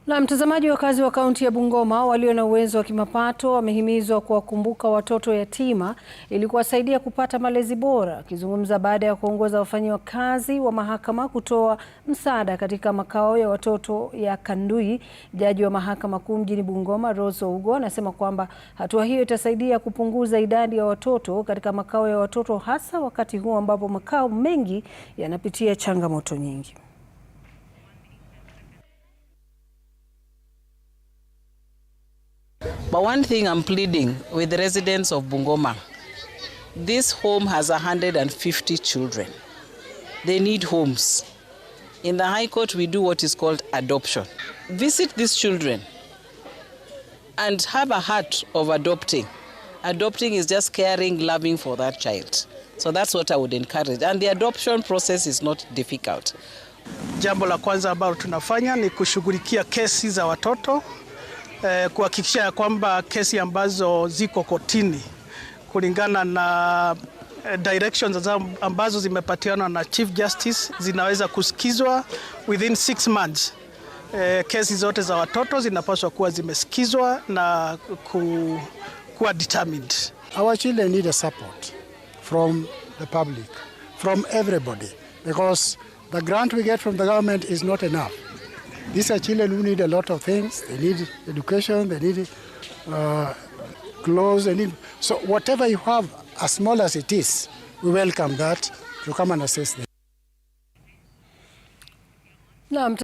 Na mtazamaji, wakazi wa kaunti ya Bungoma walio na uwezo wa kimapato wamehimizwa kuwakumbuka watoto yatima ili kuwasaidia kupata malezi bora. Akizungumza baada ya kuongoza wafanyakazi wa mahakama kutoa msaada katika makao ya watoto ya Kandui, jaji wa mahakama kuu mjini Bungoma Rose Ougo anasema kwamba hatua hiyo itasaidia kupunguza idadi ya watoto katika makao ya watoto, hasa wakati huu ambapo makao mengi yanapitia changamoto nyingi. But one thing I'm pleading with the residents of Bungoma, this home has 150 children. They need homes. In the High Court, we do what is called adoption. Visit these children and have a heart of adopting. Adopting is just caring, loving for that child. So that's what I would encourage. And the adoption process is not difficult. Jambo la kwanza ambalo tunafanya ni kushughulikia kesi za watoto, kuhakikisha kwamba kesi ambazo ziko kotini kulingana na directions ambazo zimepatiana na Chief Justice zinaweza kusikizwa within 6 months. Kesi zote za watoto zinapaswa kuwa zimesikizwa na kuwa determined. Our children need a support from the public, from everybody, because the grant we get from the government is not enough. These are children who need a lot of things. They need education, they need clothes, they need... So whatever you have, as small as it is, we welcome that to come and assist them.